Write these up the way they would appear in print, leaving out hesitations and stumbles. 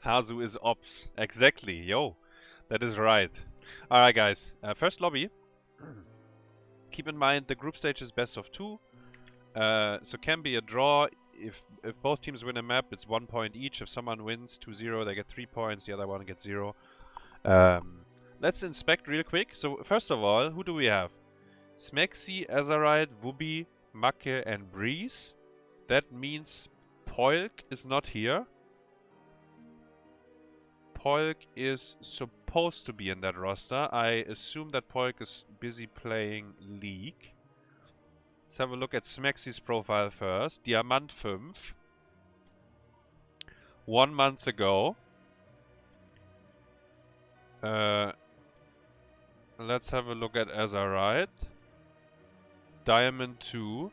Hazu is ops. Exactly, yo. That is right. Alright, guys. First lobby. Keep in mind the group stage is best of 2. So can be a draw. If both teams win a map, it's 1 point each. If someone wins 2-0, they get 3 points. The other one gets 0. Let's inspect real quick. So first of all, who do we have? Smexy, Azyrite, Wubby, Makke, and Breez. That means Polk is not here. Polk is supposed to be in that roster. I assume that Polk is busy playing League. Let's have a look at Smexy's profile first. Diamant 5. 1 month ago. Let's have a look at Azyrite. Diamond 2.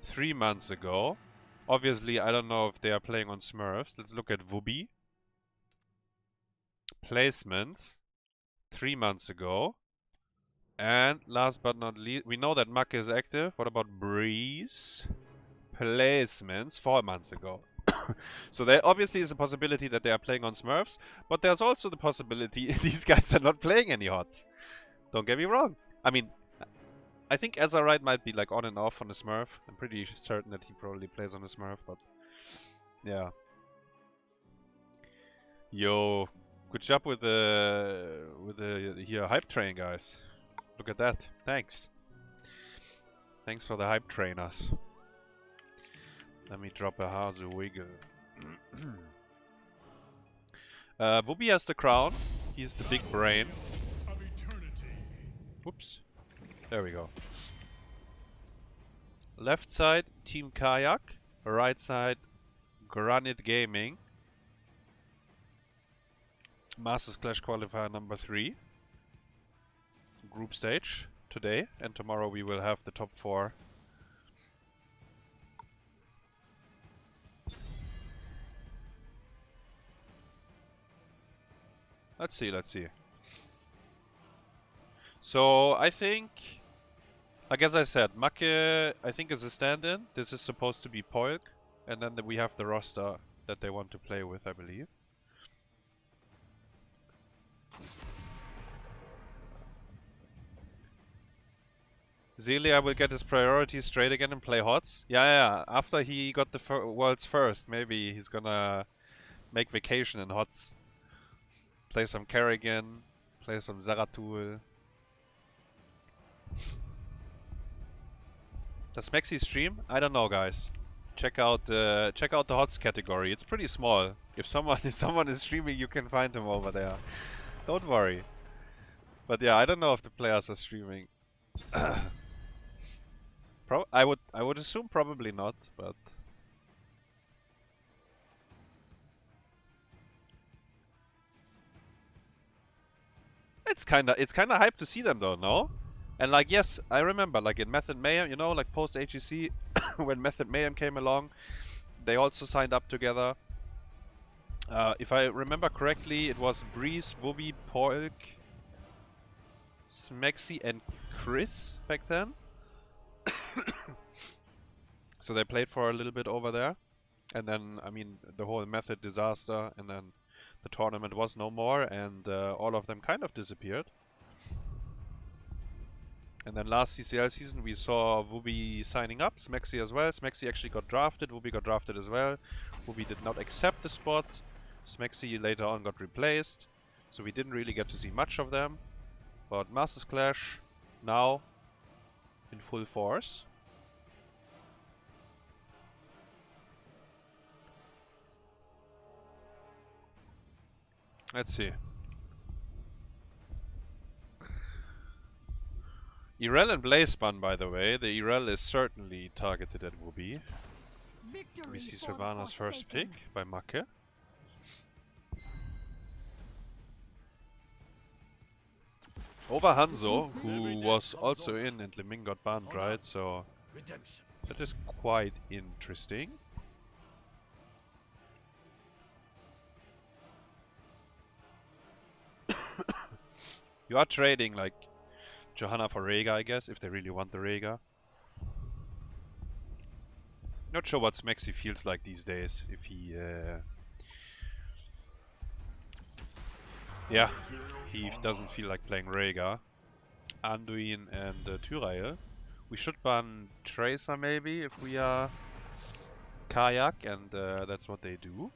3 months ago. Obviously, I don't know if they are playing on Smurfs. Let's look at Wubby. Placements 3 months ago. And last but not least, we know that Makke is active. What about Breez? Placements 4 months ago. So there obviously is a possibility that they are playing on Smurfs, but there's also the possibility these guys are not playing any HOTS. Don't get me wrong. I mean, I think Azyrite might be like on and off on a Smurf. I'm pretty certain that he probably plays on a Smurf, but yeah. Yo, good job with the here hype train, guys. Look at that. Thanks. Thanks for the hype trainers. Let me drop a Hazu wiggle. Wubby has the crown. He's the big brain. Whoops. There we go. Left side, Team Kayak. Right side, Granit Gaming. Mastersclash Qualifier number 3. Group stage today, and tomorrow we will have the top 4. Let's see, let's see. So I think, like as I said, Makke I think is a stand-in. This is supposed to be Polk, and then we have the roster that they want to play with, I believe. Zelia will get his priorities straight again and play HOTS. Yeah. After he got the world's first, maybe he's gonna make vacation in HOTS. Play some Kerrigan, play some Zeratul. Does Maxi stream? I don't know, guys. Check out the HOTS category. It's pretty small. If someone is streaming, you can find him over there. Don't worry. But yeah, I don't know if the players are streaming. I would assume probably not, but it's kinda hype to see them though, no? And like, yes, I remember like in Method Mayhem, you know, like post HEC when Method Mayhem came along, they also signed up together. If I remember correctly, it was Breez, Wubby, Polk, Smexy, and Chris back then. So they played for a little bit over there, and then I mean the whole Method disaster, and then the tournament was no more, and all of them kind of disappeared. And then last CCL season we saw Wubby signing up, Smexy as well. Smexy actually got drafted, Wubby got drafted as well. Wubby did not accept the spot. Smexy later on got replaced, so we didn't really get to see much of them. But Mastersclash now in full force. Let's see. Irel and Blazebun, by the way. The Irel is certainly targeted at Wubby. We see Sylvana's first pick by Makke. Over Hanzo, who was also in and Leming got banned, right? So that is quite interesting. You are trading like Johanna for Rhaegar, I guess, if they really want the Rhaegar. Not sure what Smexy feels like these days, if he Yeah, he doesn't feel like playing Rhaegar. Anduin and Tyrael. We should ban Tracer maybe if we are Kayak, and that's what they do.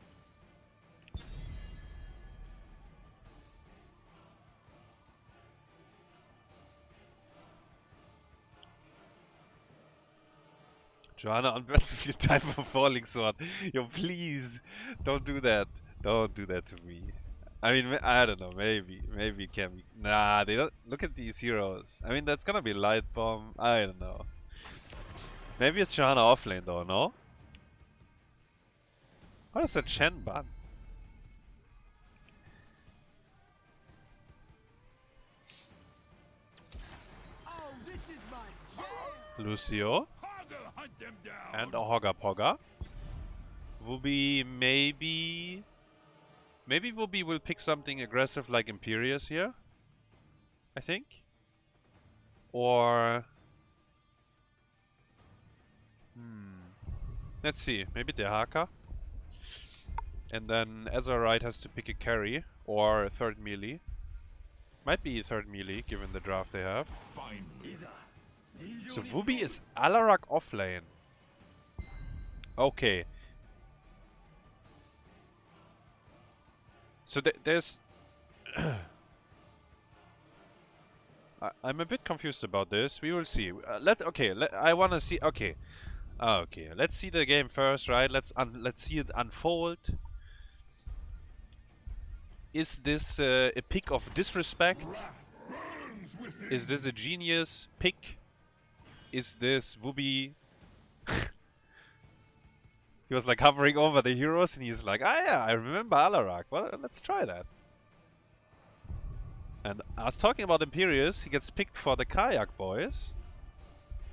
Joanna on battlefield time for Falling Sword. Yo, please, don't do that. Don't do that to me. I mean, I don't know, maybe it can be. Nah, they don't. Look at these heroes. I mean, that's gonna be Light Bomb. I don't know. Maybe it's Johanna offlane though, no? What is that Shen ban? Oh, this is my jam. Lucio. And a Hogger Pogger. Wubby maybe... Maybe Wubby will pick something aggressive like Imperius here. I think. Or... Let's see. Maybe Dehaka. And then Azyrite has to pick a carry. Or a third melee. Might be a third melee given the draft they have. So Wubby is Alarak offlane. Okay. So there's... I'm a bit confused about this. We will see. I want to see... Okay. Okay, let's see the game first, right? Let's see it unfold. Is this a pick of disrespect? Is this a genius pick? Is this Wubby... He was like hovering over the heroes and he's like, ah yeah, I remember Alarak. Well, let's try that. And I was talking about Imperius. He gets picked for the Kayak boys.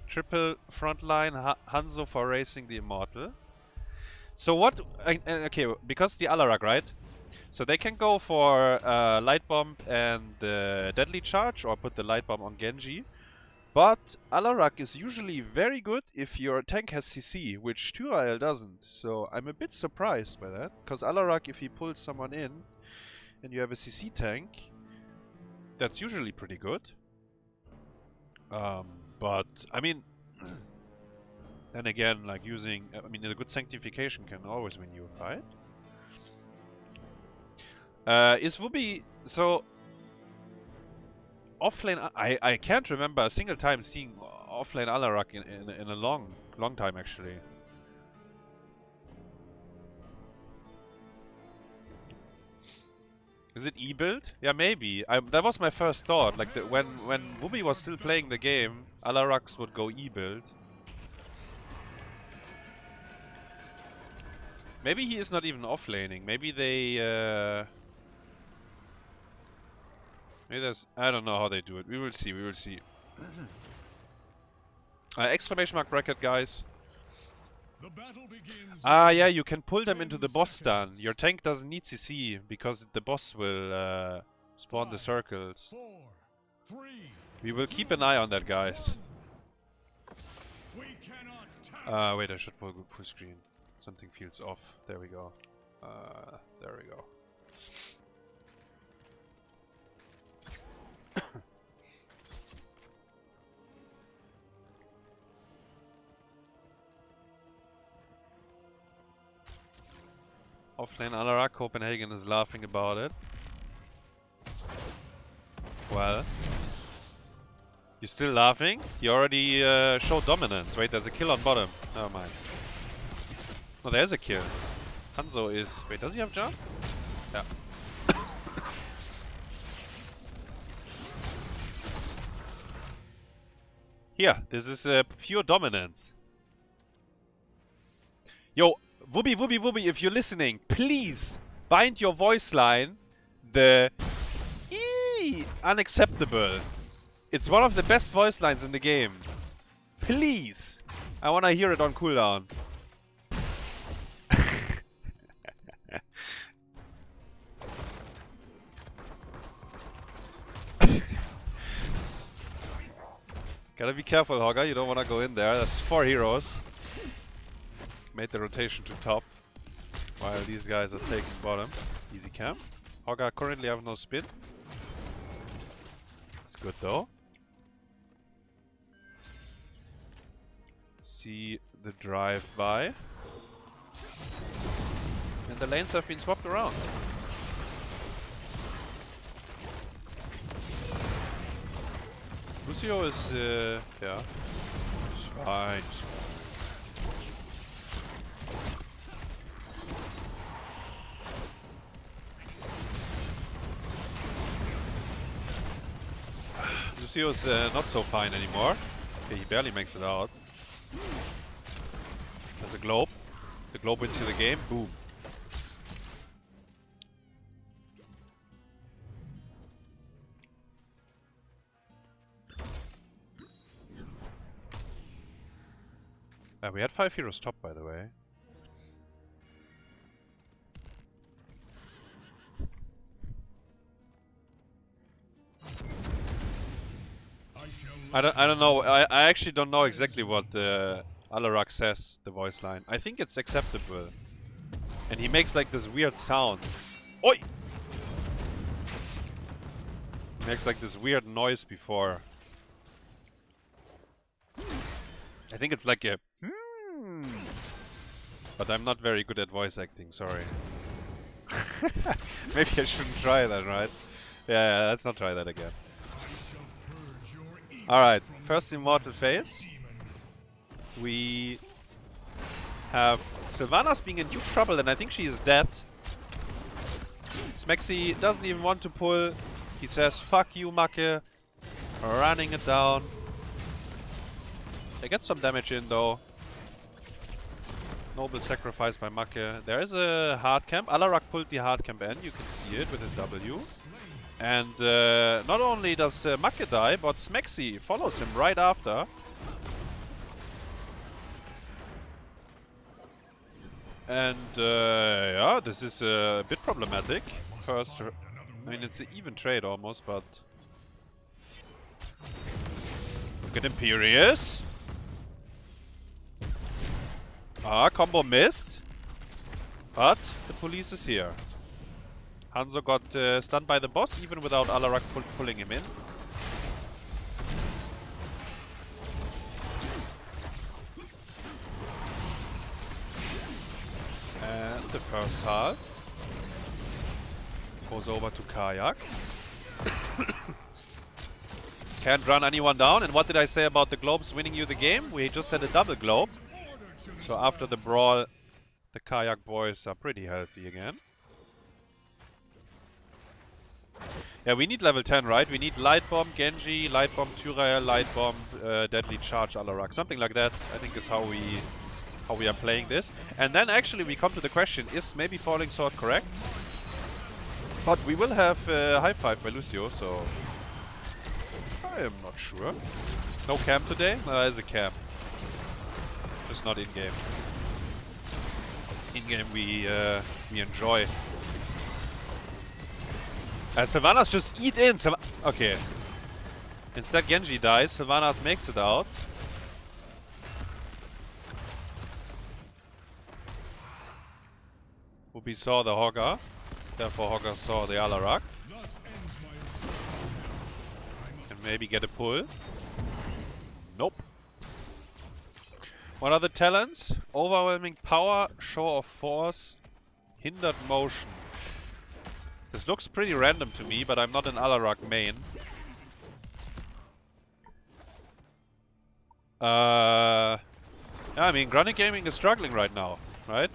Triple frontline Hanzo for racing the Immortal. So what... okay, because the Alarak, right? So they can go for Light Bomb and Deadly Charge or put the Light Bomb on Genji. But Alarak is usually very good if your tank has CC, which Tyrael doesn't. So I'm a bit surprised by that. Because Alarak, if he pulls someone in and you have a CC tank, that's usually pretty good. But, I mean... then again, like using... I mean, a good Sanctification can always win you a fight. Is Wubby... So... Offlane... I can't remember a single time seeing offlane Alarak in a long time, actually. Is it E-build? Yeah, maybe. That was my first thought. Like, when Wubby was still playing the game, Alaraks would go E-build. Maybe he is not even offlaning. Maybe they... Maybe there's... I don't know how they do it. We will see, we will see. Exclamation mark bracket, guys. The battle begins. Yeah, you can pull them into the boss stun. Your tank doesn't need CC, because the boss will spawn the circles. 4, 3, We will keep an eye on that, guys. we cannot Wait, I should full screen. Something feels off. There we go. There we go. Offlane Alarak, Copenhagen is laughing about it. Well. You still laughing? You already showed dominance. Wait, there's a kill on bottom. Never mind. Oh, there's a kill. Hanzo is... Wait, does he have jump? Yeah. Here, this is pure dominance. Yo, Wubby, if you're listening, please bind your voice line the unacceptable. It's one of the best voice lines in the game. Please. I wanna hear it on cooldown. Gotta be careful, Hogger. You don't wanna go in there. There's 4 heroes. Made the rotation to top. While these guys are taking bottom. Easy camp. Hogger currently have no spin. It's good though. See the drive by. And the lanes have been swapped around. Lucio is, yeah, it's fine. Lucio's not so fine anymore. Okay, he barely makes it out. There's a globe. The globe wins you the game. Boom. We had 5 heroes top, by the way. I don't know. I actually don't know exactly what Alarak says, the voice line. I think it's acceptable. And he makes like this weird sound. Oi! He makes like this weird noise before. I think it's like a but I'm not very good at voice acting, sorry. Maybe I shouldn't try that, right? Yeah, let's not try that again. Alright, first immortal phase. We have Sylvanas being in huge trouble and I think she is dead. Smexy doesn't even want to pull. He says, fuck you, Makke. Running it down. They get some damage in though. Noble sacrifice by Makke. There is a hard camp. Alarak pulled the hard camp in. You can see it with his W. And not only does Makke die, but Smexy follows him right after. And yeah, this is a bit problematic. First, I mean, it's an even trade almost, but look at Imperious. Ah, combo missed. But the police is here. Hanzo got stunned by the boss, even without Alarak pulling him in. And the first half goes over to Kayak. Can't run anyone down. And what did I say about the globes winning you the game? We just had a double globe. So after the brawl, the Kayak boys are pretty healthy again. Yeah, we need level 10, right? We need Light Bomb Genji, Light Bomb Tyrael, Light Bomb Deadly Charge Alarak. Something like that, I think, is how we are playing this. And then actually we come to the question, is maybe Falling Sword correct? But we will have High Five by Lucio, so I am not sure. No camp today? No, there is a camp. Just not in-game. In-game we enjoy. Sylvanas just eat in. Okay. Instead Genji dies. Sylvanas makes it out. Wubby saw the Hogger. Therefore Hogger saw the Alarak. Can maybe get a pull. Nope. What are the talents? Overwhelming power, show of force, hindered motion. This looks pretty random to me, but I'm not an Alarak main. Yeah, I mean, Granit Gaming is struggling right now, right?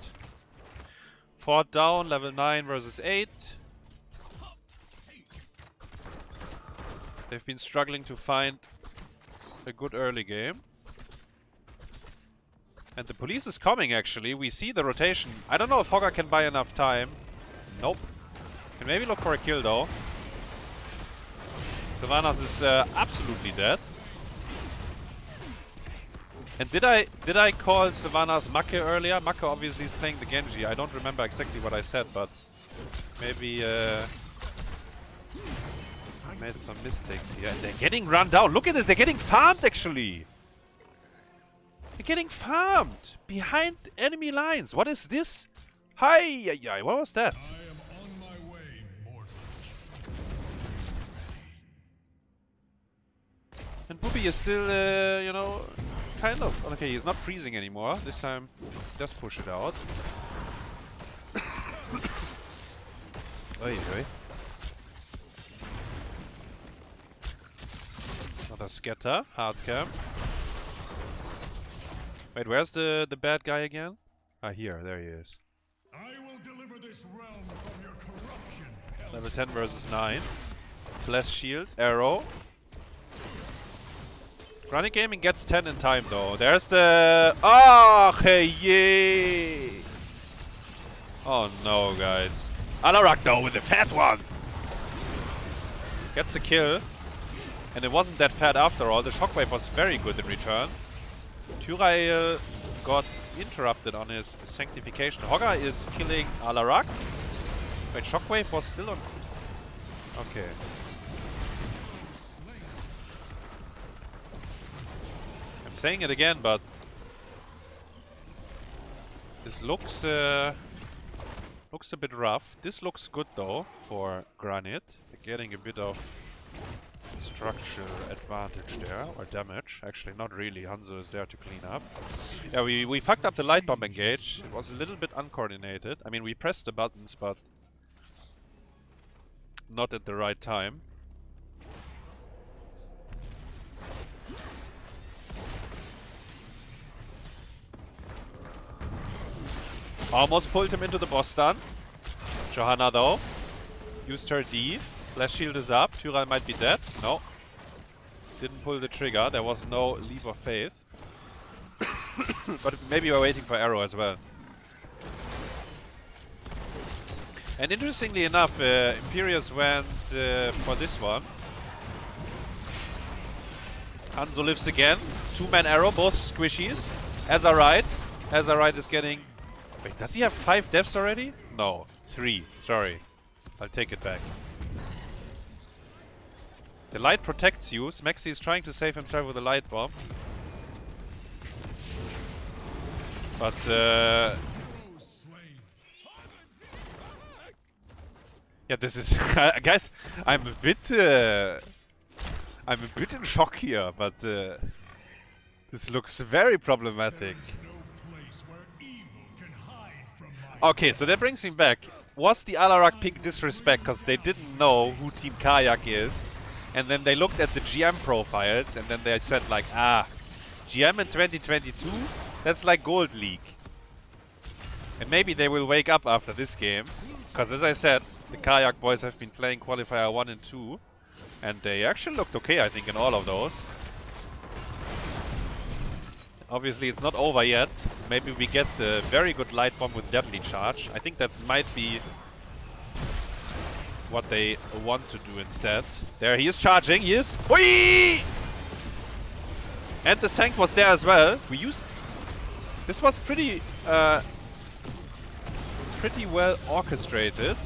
4 down, level 9 versus 8. They've been struggling to find a good early game. And the police is coming, actually. We see the rotation. I don't know if Hogger can buy enough time. Nope. Can maybe look for a kill, though. Sylvanas is absolutely dead. And did I call Sylvanas Makke earlier? Makke obviously is playing the Genji. I don't remember exactly what I said, but maybe I made some mistakes here. And they're getting run down. Look at this. They're getting farmed, actually. They're getting farmed behind enemy lines. What is this? Hi, what was that? Wubby is still, you know, kind of... Okay, he's not freezing anymore. This time, just push it out. Oi, oi. Another scatter, hard cam. Wait, where's the bad guy again? Ah, here, there he is. I will deliver this realm from your corruption. Level 10 versus 9. Bless shield, arrow. Granit Gaming gets 10 in time though. There's the... Oh, hey, yay! Oh no, guys. Alarak though with the fat one! Gets a kill. And it wasn't that fat after all. The shockwave was very good in return. Tyrael got interrupted on his sanctification. Hogger is killing Alarak. Wait, shockwave was still on... Okay. I'm saying it again, but... This looks a bit rough. This looks good though for Granit. They're getting a bit of structural advantage there, or damage. Actually, not really. Hanzo is there to clean up. Yeah, we fucked up the light bomb engage. It was a little bit uncoordinated. I mean, we pressed the buttons, but not at the right time. Almost pulled him into the boss stun. Johanna though used her D. Flash shield is up. Tyrael might be dead. No. Didn't pull the trigger. There was no leap of faith. But maybe we're waiting for arrow as well. And interestingly enough, Imperius went for this one. Hanzo lives again. 2-man arrow, both squishies. Azyrite. Azyrite is getting... Wait, does he have 5 deaths already? No, 3. Sorry. I'll take it back. The light protects you. Smexy is trying to save himself with a light bomb. But, yeah, this is... guys, I'm a bit in shock here, but this looks very problematic. Okay, so that brings me back. Was the Alarak pick disrespect because they didn't know who Team Kayak is? And then they looked at the GM profiles and then they said like, ah, GM in 2022? That's like Gold League. And maybe they will wake up after this game. Because as I said, the Kayak boys have been playing Qualifier 1 and 2. And they actually looked okay, I think, in all of those. Obviously, it's not over yet. Maybe we get a very good light bomb with deadly charge. I think that might be what they want to do instead. There, he is charging. He is. Whee! And the Sank was there as well. We used... This was pretty well orchestrated.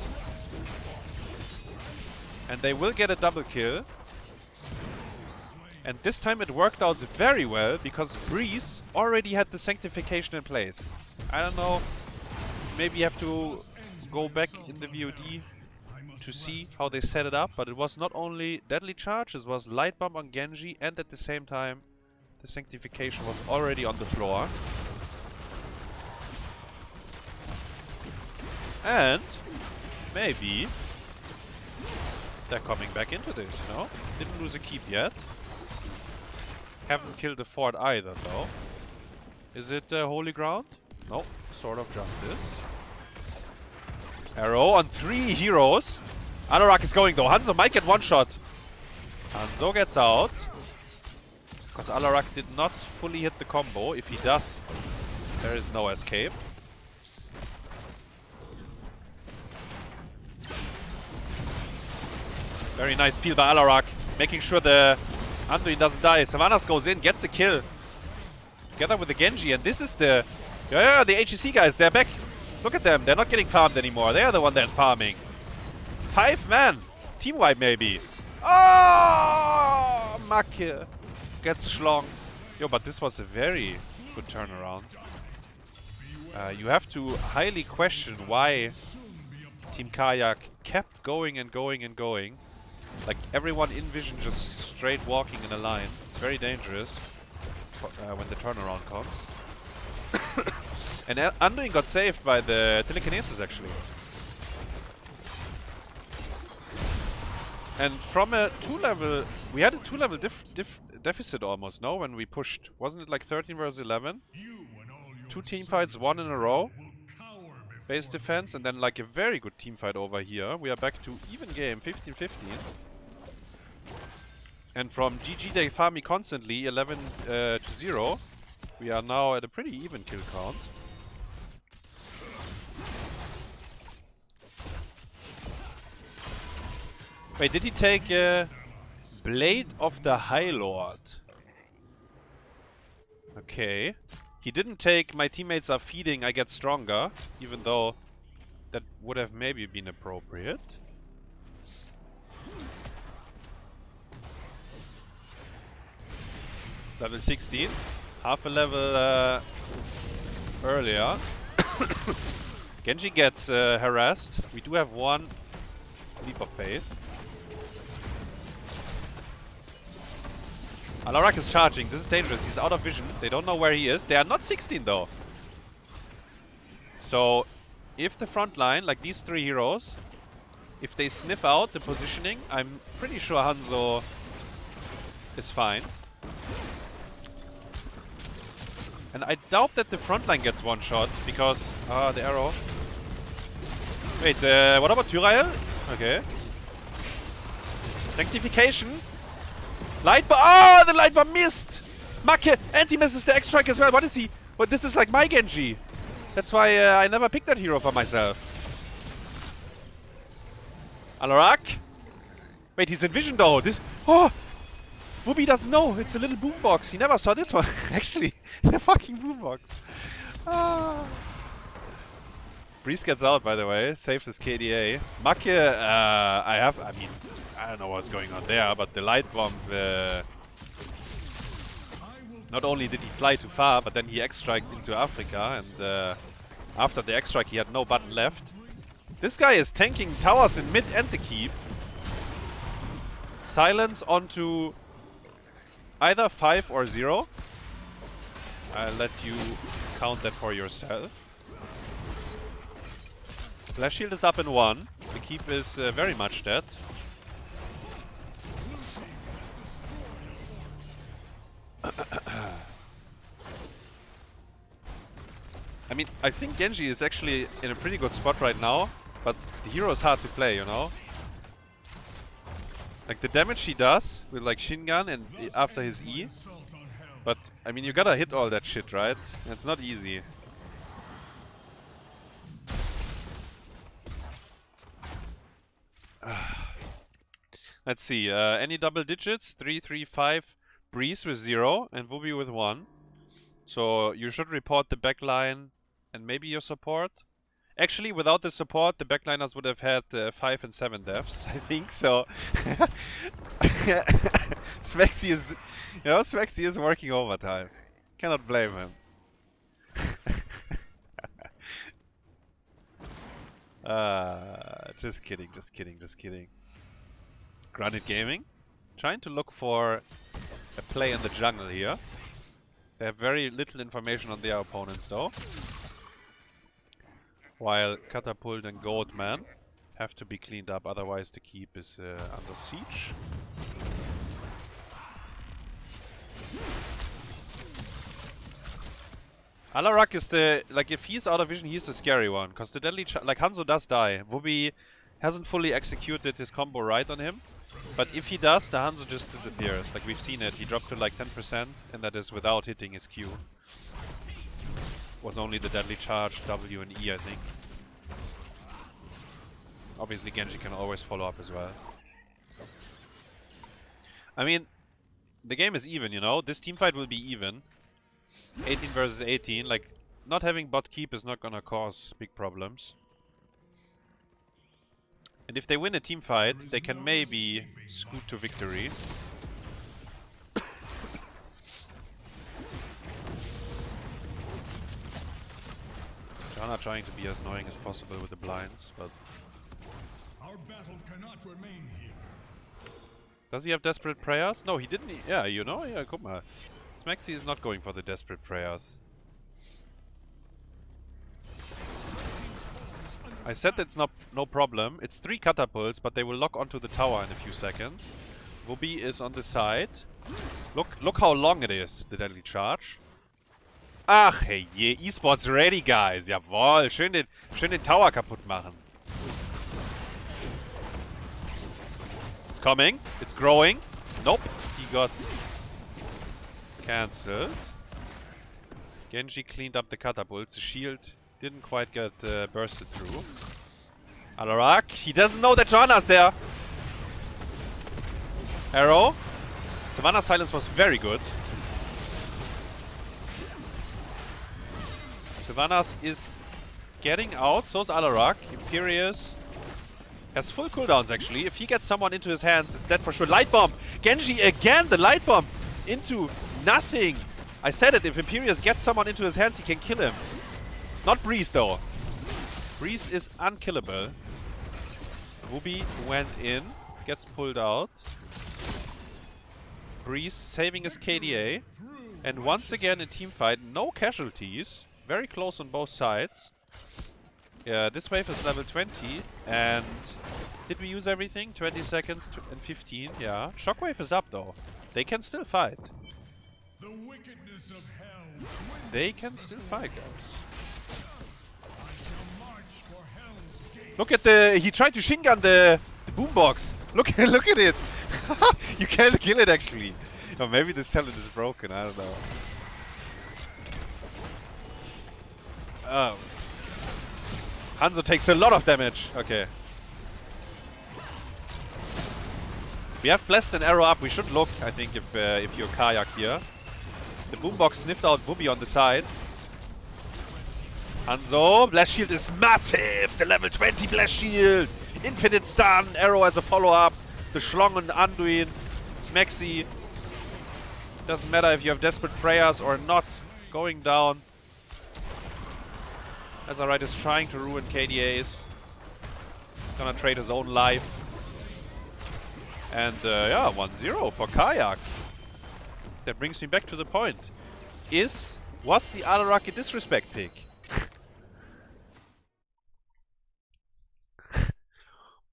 And they will get a double kill. And this time it worked out very well, because Breez already had the sanctification in place. I don't know, maybe you have to go back in the VOD to see how they set it up, but it was not only deadly charge, it was light bomb on Genji, and at the same time the sanctification was already on the floor. And maybe they're coming back into this, you know? Didn't lose a keep yet. Haven't killed the fort either, though. Is it holy ground? No. Sword of Justice. Arrow on 3 heroes. Alarak is going, though. Hanzo might get one shot. Hanzo gets out. Because Alarak did not fully hit the combo. If he does, there is no escape. Very nice peel by Alarak. Making sure the Anduin doesn't die. Sylvanas goes in, gets a kill. Together with the Genji, and this is the... Yeah, the HEC guys, they're back. Look at them, they're not getting farmed anymore. They are the one that's farming. 5 man. Team wipe maybe. Oh! Makke gets schlong. Yo, but this was a very good turnaround. You have to highly question why Team Kayak kept going and going and going. Like everyone in vision just straight walking in a line. It's It's very dangerous when the turnaround comes. And Anduin got saved by the telekinesis actually. And from a 2-level, we had a 2-level deficit almost, no? When we pushed. Wasn't it like 13 versus 11? 2 team fights, 1 in a row. Base defense, and then like a very good team fight over here. We are back to even game, 15-15. And from GG they farm me constantly, 11 to 0. We are now at a pretty even kill count. Wait, did he take Blade of the High Lord? Okay. He didn't take My Teammates Are Feeding, I Get Stronger, even though that would have maybe been appropriate. Level 16. Half a level earlier. Genji gets harassed. We do have one leap of faith. Alarak is charging. This is dangerous. He's out of vision. They don't know where he is. They are not 16 though. So, if the front line, like these 3 heroes, if they sniff out the positioning, I'm pretty sure Hanzo is fine. And I doubt that the front line gets one shot because the arrow. Wait, what about Tyrael? Okay. Sanctification. Light bar. Oh, the light bar missed. Makke anti-misses the X-Strike as well. What is he? But this is like my Genji. That's why I never picked that hero for myself. Alarak. Wait, he's in vision though. This. Oh. Wubby doesn't know. It's a little boombox. He never saw this one. Actually, the fucking boombox. Ah. Breez gets out, by the way. Saves his KDA. Makke, I mean, I don't know what's going on there, but the light bomb. Not only did he fly too far, but then he X-striked into Africa, and after the X-strike, he had no button left. This guy is tanking towers in mid and the keep. Silence onto either 5 or 0. I'll let you count that for yourself. Flash shield is up in 1. The keep is very much dead. I mean, I think Genji is actually in a pretty good spot right now, but the hero is hard to play, you know? Like the damage he does with like Shingun and after his E. But I mean, you gotta hit all that shit, right? And it's not easy. Let's see, any double digits? 3, 3, 5. Breez with 0 and Wubby with 1. So you should report the backline and maybe your support. Actually, without the support, the backliners would have had 5 and 7 deaths, I think. So Smexy is, you know, Smexy is working overtime. Cannot blame him. Just kidding, just kidding, just kidding. Granit Gaming, trying to look for a play in the jungle here. They have very little information on their opponents though. While Catapult and Goatman have to be cleaned up, otherwise the keep is under siege. Alarak is the, like if he's out of vision, he's the scary one. Because the deadly, like Hanzo does die. Wubby hasn't fully executed his combo right on him. But if he does, the Hanzo just disappears. Like we've seen it, he dropped to like 10% and that is without hitting his Q. Was only the deadly charge, W and E I think. Obviously Genji can always follow up as well. I mean, the game is even, you know? This teamfight will be even. 18 versus 18, like, not having bot keep is not gonna cause big problems. And if they win a teamfight, they can maybe scoot to victory. Jana trying to be as annoying as possible with the blinds, but... Our battle cannot remain here. Does he have Desperate Prayers? No, he didn't. Yeah, you know? Yeah, guck mal. Smaxy is not going for the Desperate Prayers. I said that's no problem. It's 3 catapults, but they will lock onto the tower in a few seconds. Wubby is on the side. Look how long it is, the deadly charge. Ach hey je, Esports ready, guys. Jawohl, schön den Tower kaputt machen. It's coming. It's growing. Nope, he got cancelled. Genji cleaned up the catapults. The shield didn't quite get bursted through. Alarak, he doesn't know that Johanna's there. Arrow. Savannah's silence was very good. Savannah's is getting out, so is Alarak. Imperious has full cooldowns actually. If he gets someone into his hands, it's dead for sure. Light Bomb! Genji again, the Light Bomb into nothing. I said it, if Imperious gets someone into his hands, he can kill him. Not Breez though. Breez is unkillable. Wubby went in, gets pulled out. Breez saving his KDA. And once again in teamfight, no casualties. Very close on both sides. Yeah, this wave is level 20. And did we use everything? 20 seconds and 15, yeah. Shockwave is up though. They can still fight. The wickedness of hell. They can still fight, guys. I shall march for hell's gate. Look at the... He tried to shin gun the boombox. Look at it. You can't kill it actually. Or maybe this talent is broken, I don't know. Oh. Hanzo takes a lot of damage. Okay. We have blessed an arrow up. We should look, I think, if you're Kayak here. The boombox sniffed out Wubby on the side. Hanzo, blast shield is massive. The level 20 blast shield. Infinite stun. Arrow as a follow-up. The Schlong and Anduin. Smaxy. Doesn't matter if you have desperate prayers or not. Going down. Azyrite is trying to ruin KDAs. Gonna trade his own life. And yeah, 1-0 for Kayak. That brings me back to the point. Was the Alarak a disrespect pick?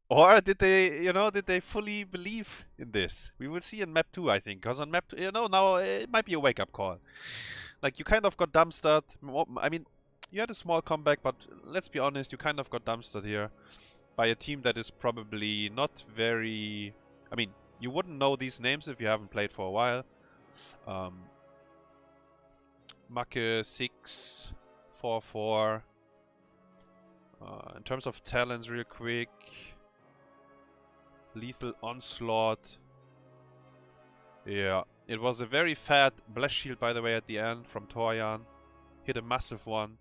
Or did they fully believe in this? We will see in map 2, I think. Because on map 2, now it might be a wake-up call. Like, you kind of got dumpstered. I mean, you had a small comeback, but let's be honest, you kind of got dumpstered here by a team that is probably not very... I mean, you wouldn't know these names if you haven't played for a while. Makke 6, 4-4. In terms of talents, real quick. Lethal Onslaught. Yeah, it was a very fat blast shield, by the way, at the end from Torjan. Hit a massive one.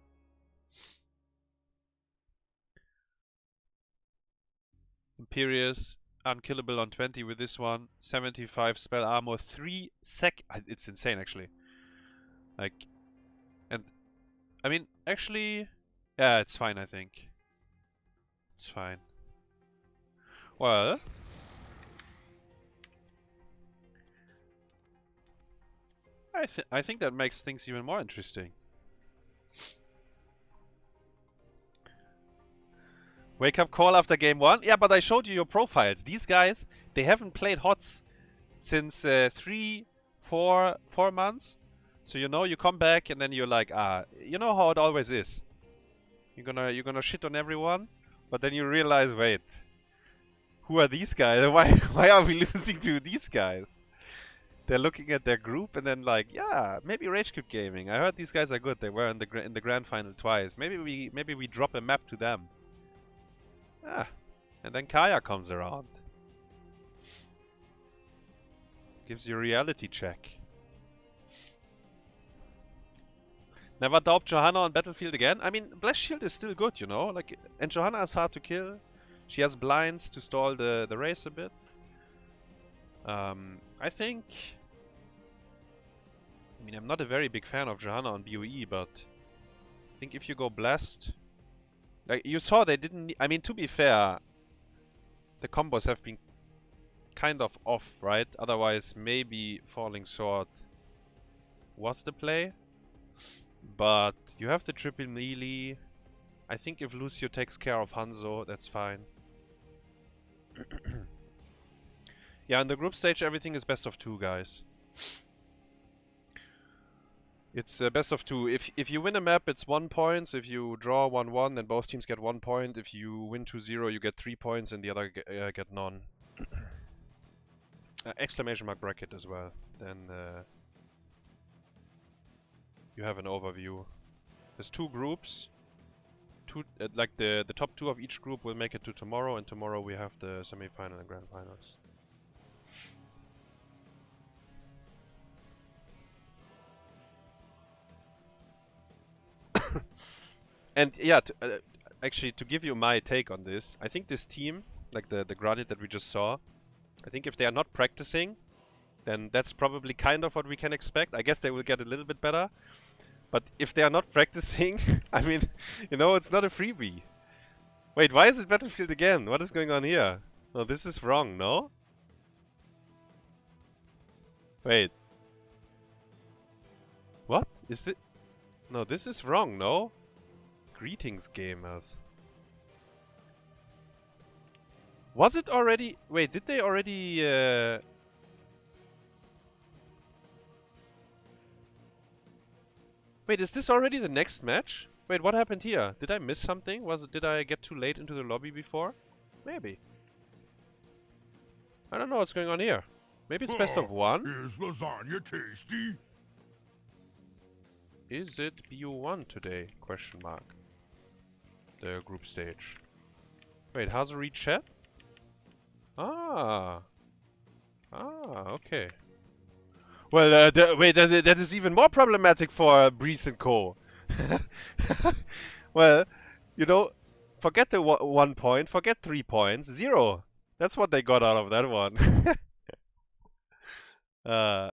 Imperious, unkillable on 20 with this one. 75 spell armor, 3 sec. It's insane, actually. Like, and I mean, actually, yeah, it's fine, I think. It's fine. Well, I think that makes things even more interesting. Wake up call after game 1? Yeah, but I showed you your profiles. These guys, they haven't played HOTS since 4 months. So you come back and then you're like, you know how it always is. You're gonna shit on everyone, but then you realize, wait, who are these guys? Why are we losing to these guys? They're looking at their group and then like, yeah, maybe Rage Gaming. I heard these guys are good. They were in the grand final twice. Maybe we drop a map to them. Ah, and then Kayak comes around. Gives you a reality check. Never doubt Johanna on Battlefield again. I mean, Blast Shield is still good, like, and Johanna is hard to kill. She has blinds to stall the race a bit. I think... I mean, I'm not a very big fan of Johanna on BOE, but I think if you go Blast... Like, you saw they didn't... I mean, to be fair, the combos have been kind of off, right? Otherwise, maybe falling short was the play. But you have the triple melee. I think if Lucio takes care of Hanzo, that's fine. Yeah, in the group stage, everything is best of 2, guys. It's best of 2. If you win a map, it's 1 point. So if you draw 1-1, then both teams get 1 point. If you win 2-0, you get 3 points, and the other get none. Exclamation mark bracket as well. Then you have an overview. There's 2 groups. Like the top 2 of each group will make it to tomorrow, and tomorrow we have the semi-final and grand finals. And yeah, actually, to give you my take on this, I think this team, like the Granit that we just saw, I think if they are not practicing, then that's probably kind of what we can expect. I guess they will get a little bit better. But if they are not practicing, I mean, you know, it's not a freebie. Wait, why is it Battlefield again? What is going on here? No, this is wrong, no? Wait. What? Is it? No, this is wrong, no? Greetings, gamers. Was it already? Wait, did they already? Wait, is this already the next match? Wait, what happened here? Did I miss something? Did I get too late into the lobby before? Maybe. I don't know what's going on here. Maybe it's best of 1. Is lasagna tasty? Is it BU1 today? Question mark. The group stage. Wait, Azyrite chat? Ah. Ah, okay. Well, wait, that is even more problematic for Breez and Co. Well, you know, forget the 1 point, forget 3 points, 0. That's what they got out of that one.